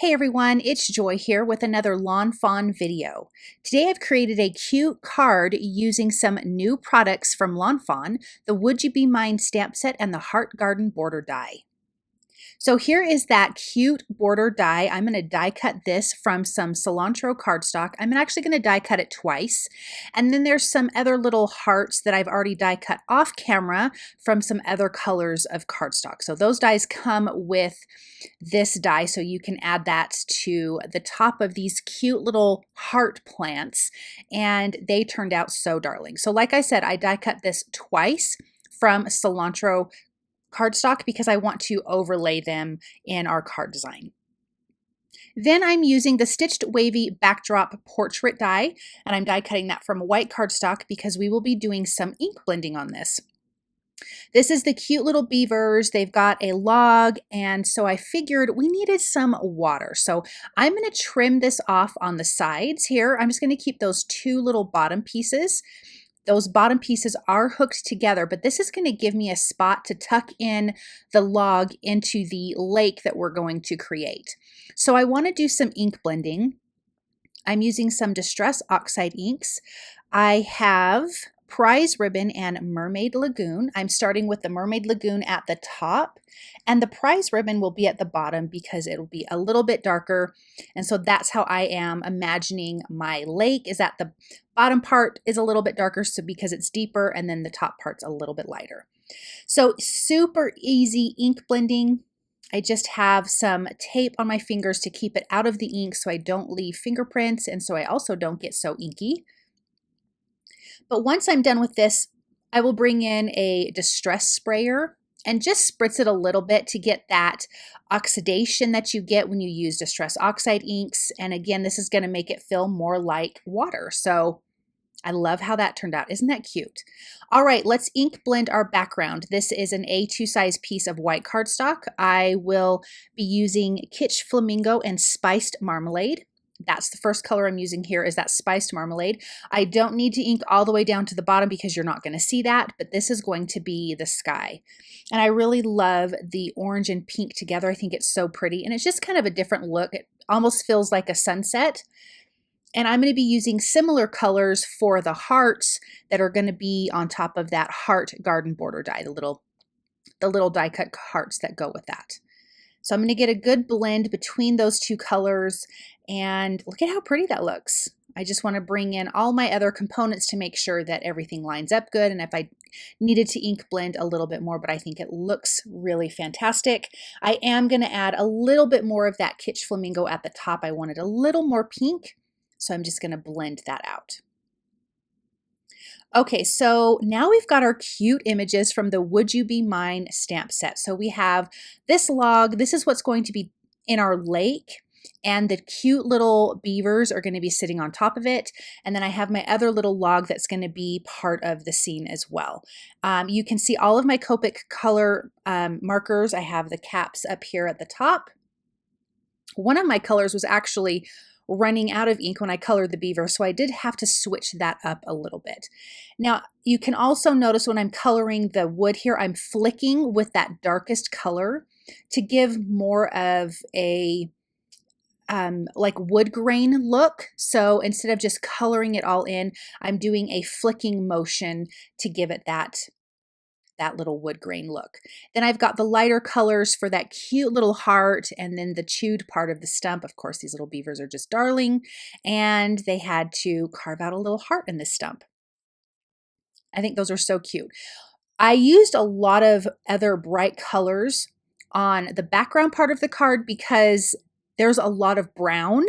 Hey everyone, it's Joy here with another Lawn Fawn video. Today I've created a cute card using some new products from Lawn Fawn, the Would You Be Mine stamp set and the Heart Garden border die. So here is that cute border die. I'm going to die cut this from some Cilantro cardstock. I'm actually going to die cut it twice. And then there's some other little hearts that I've already die cut off camera from some other colors of cardstock. So those dies come with this die, so you can add that to the top of these cute little heart plants, and they turned out so darling. So like I said, I die cut this twice from Cilantro cardstock because I want to overlay them in our card design. Then I'm using the Stitched Wavy Backdrop Portrait die, and I'm die cutting that from white cardstock because we will be doing some ink blending on this. This is the cute little beavers. They've got a log, and so I figured we needed some water. So I'm going to trim this off on the sides here. I'm just going to keep those two little bottom pieces. Those bottom pieces are hooked together, but this is going to give me a spot to tuck in the log into the lake that we're going to create. So I want to do some ink blending. I'm using some Distress Oxide inks. I have Prize Ribbon and Mermaid Lagoon. I'm starting with the Mermaid Lagoon at the top, and the Prize Ribbon will be at the bottom because it'll be a little bit darker. And so that's how I am imagining my lake, is that the bottom part is a little bit darker so because it's deeper, and then the top part's a little bit lighter. So super easy ink blending. I just have some tape on my fingers to keep it out of the ink so I don't leave fingerprints, and so I also don't get so inky. But once I'm done with this, I will bring in a distress sprayer and just spritz it a little bit to get that oxidation that you get when you use Distress Oxide inks. And again, this is going to make it feel more like water. So I love how that turned out. Isn't that cute? All right, let's ink blend our background. This is an A2 size piece of white cardstock. I will be using Kitsch Flamingo and Spiced Marmalade. That's the first color I'm using here, is that Spiced Marmalade. I don't need to ink all the way down to the bottom because you're not going to see that, but this is going to be the sky. And I really love the orange and pink together. I think it's so pretty, and it's just kind of a different look. It almost feels like a sunset. And I'm going to be using similar colors for the hearts that are going to be on top of that heart garden border die, the little die cut hearts that go with that. So I'm going to get a good blend between those two colors, and look at how pretty that looks. I just want to bring in all my other components to make sure that everything lines up good, and if I needed to ink blend a little bit more, but I think it looks really fantastic. I am going to add a little bit more of that Kitsch Flamingo at the top. I wanted a little more pink, so I'm just going to blend that out. Okay, so now we've got our cute images from the Would You Be Mine stamp set. So we have this log. This is what's going to be in our lake, and the cute little beavers are going to be sitting on top of it. And then I have my other little log that's going to be part of the scene as well. You can see all of my Copic color markers. I have the caps up here at the top. One of my colors was actually running out of ink when I colored the beaver, so I did have to switch that up a little bit. Now, you can also notice when I'm coloring the wood here, I'm flicking with that darkest color to give more of a like wood grain look. So instead of just coloring it all in, I'm doing a flicking motion to give it that little wood grain look. Then I've got the lighter colors for that cute little heart, and then the chewed part of the stump. Of course, these little beavers are just darling, and they had to carve out a little heart in this stump. I think those are so cute. I used a lot of other bright colors on the background part of the card because there's a lot of brown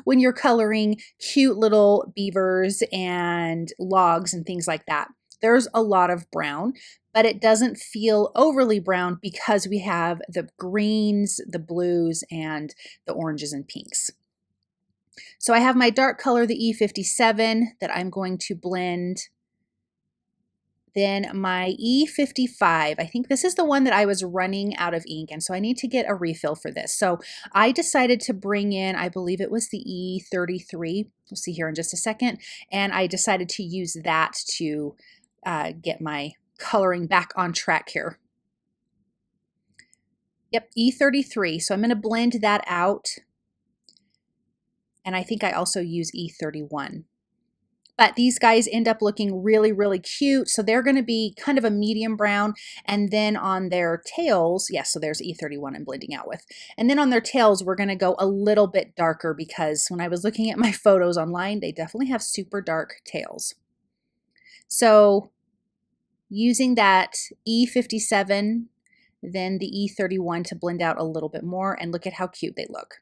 when you're coloring cute little beavers and logs and things like that. There's a lot of brown, but it doesn't feel overly brown because we have the greens, the blues, and the oranges and pinks. So I have my dark color, the E57, that I'm going to blend. Then my E55, I think this is the one that I was running out of ink, and so I need to get a refill for this. So I decided to bring in, I believe it was the E33, we'll see here in just a second, and I decided to use that to get my coloring back on track here. Yep, E33. So I'm going to blend that out. And I think I also use E31. But these guys end up looking really, really cute. So they're going to be kind of a medium brown. And then on their tails, yes, so there's E31 I'm blending out with. And then on their tails, we're going to go a little bit darker because when I was looking at my photos online, they definitely have super dark tails. So using that E57, then the E31 to blend out a little bit more, and look at how cute they look.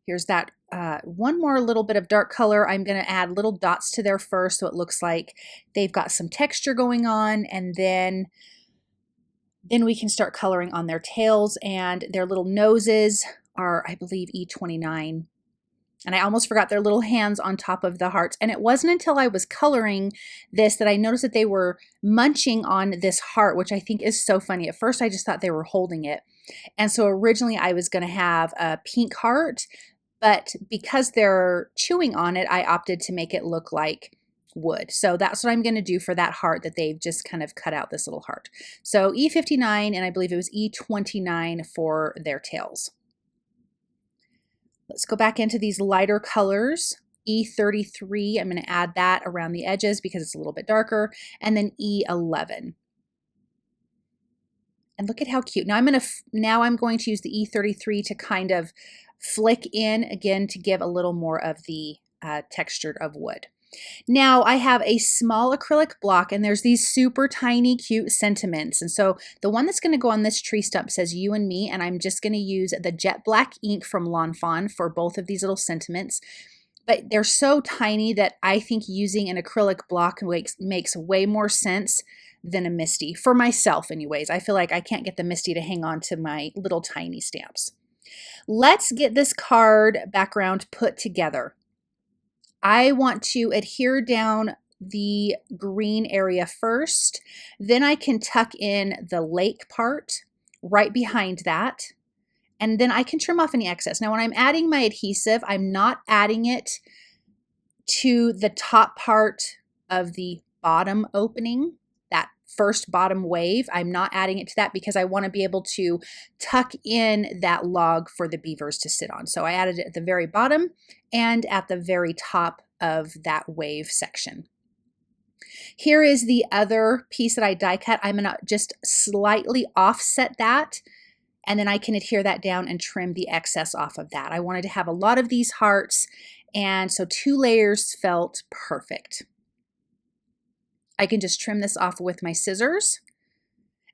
Here's that one more little bit of dark color. I'm going to add little dots to there first so it looks like they've got some texture going on, and then we can start coloring on their tails, and their little noses are, I believe, E29. And I almost forgot their little hands on top of the hearts. And it wasn't until I was coloring this that I noticed that they were munching on this heart, which I think is so funny. At first, I just thought they were holding it. And so originally I was going to have a pink heart, but because they're chewing on it, I opted to make it look like wood. So that's what I'm going to do for that heart that they've just kind of cut out this little heart. So E59, and I believe it was E29 for their tails. Let's go back into these lighter colors. E33, I'm going to add that around the edges because it's a little bit darker, and then E11. And look at how cute. Now I'm going to use the E33 to kind of flick in again to give a little more of the texture of wood. Now I have a small acrylic block, and there's these super tiny cute sentiments. And so the one that's going to go on this tree stump says you and me, and I'm just going to use the jet black ink from lawnfawn for both of these little sentiments. But they're so tiny that I think using an acrylic block makes way more sense than a MISTI, for myself anyways. I feel like I can't get the MISTI to hang on to my little tiny stamps. Let's get this card background put together. I want to adhere down the green area first, then I can tuck in the lake part right behind that, and then I can trim off any excess. Now when I'm adding my adhesive, I'm not adding it to the top part of the bottom opening, that first bottom wave. I'm not adding it to that because I want to be able to tuck in that log for the beavers to sit on. So I added it at the very bottom and at the very top of that wave section. Here is the other piece that I die cut. I'm going to just slightly offset that, and then I can adhere that down and trim the excess off of that. I wanted to have a lot of these hearts, and so 2 layers felt perfect. I can just trim this off with my scissors.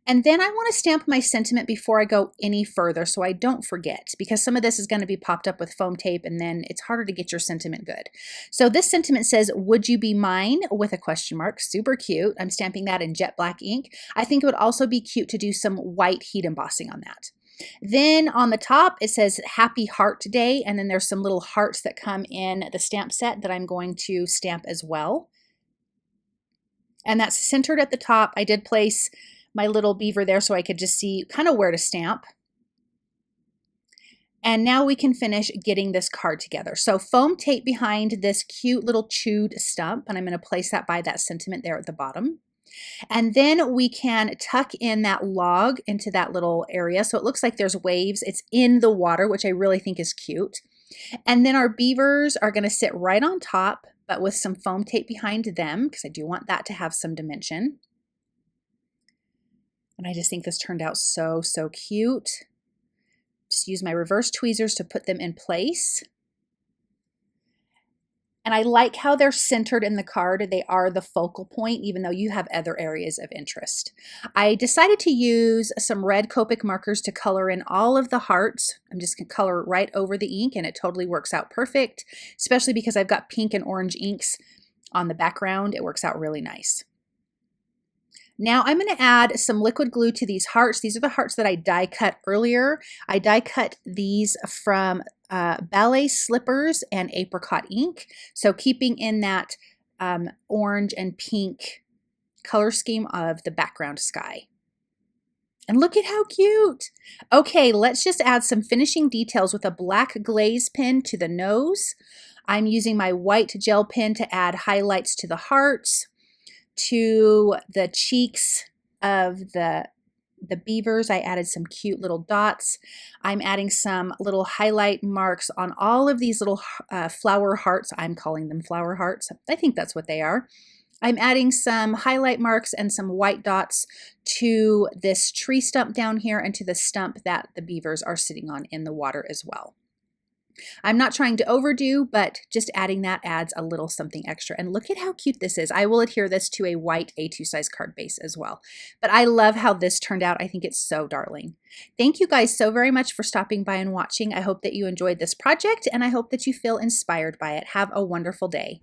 And then I want to stamp my sentiment before I go any further so I don't forget, because some of this is going to be popped up with foam tape and then it's harder to get your sentiment good. So this sentiment says, "Would you be mine?" with a question mark. Super cute. I'm stamping that in jet black ink. I think it would also be cute to do some white heat embossing on that. Then on the top, it says "Happy Heart Day," and then there's some little hearts that come in the stamp set that I'm going to stamp as well. And that's centered at the top. I did place my little beaver there so I could just see kind of where to stamp. And now we can finish getting this card together. So foam tape behind this cute little chewed stump, and I'm going to place that by that sentiment there at the bottom. And then we can tuck in that log into that little area so it looks like there's waves. It's in the water, which I really think is cute. And then our beavers are going to sit right on top, but with some foam tape behind them, because I do want that to have some dimension. And I just think this turned out so, so cute. Just use my reverse tweezers to put them in place. And I like how they're centered in the card. They are the focal point, even though you have other areas of interest. I decided to use some red Copic markers to color in all of the hearts. I'm just going to color right over the ink, and it totally works out perfect, especially because I've got pink and orange inks on the background. It works out really nice. Now I'm going to add some liquid glue to these hearts. These are the hearts that I die cut earlier. I die cut these from Ballet Slippers and apricot ink. So keeping in that orange and pink color scheme of the background sky. And look at how cute. Okay, let's just add some finishing details with a black glaze pen to the nose. I'm using my white gel pen to add highlights to the hearts, to the cheeks of the the beavers, I added some cute little dots. I'm adding some little highlight marks on all of these little flower hearts. I'm calling them flower hearts. I think that's what they are. I'm adding some highlight marks and some white dots to this tree stump down here and to the stump that the beavers are sitting on in the water as well. I'm not trying to overdo, but just adding that adds a little something extra. And look at how cute this is. I will adhere this to a white A2 size card base as well. But I love how this turned out. I think it's so darling. Thank you guys so very much for stopping by and watching. I hope that you enjoyed this project and I hope that you feel inspired by it. Have a wonderful day.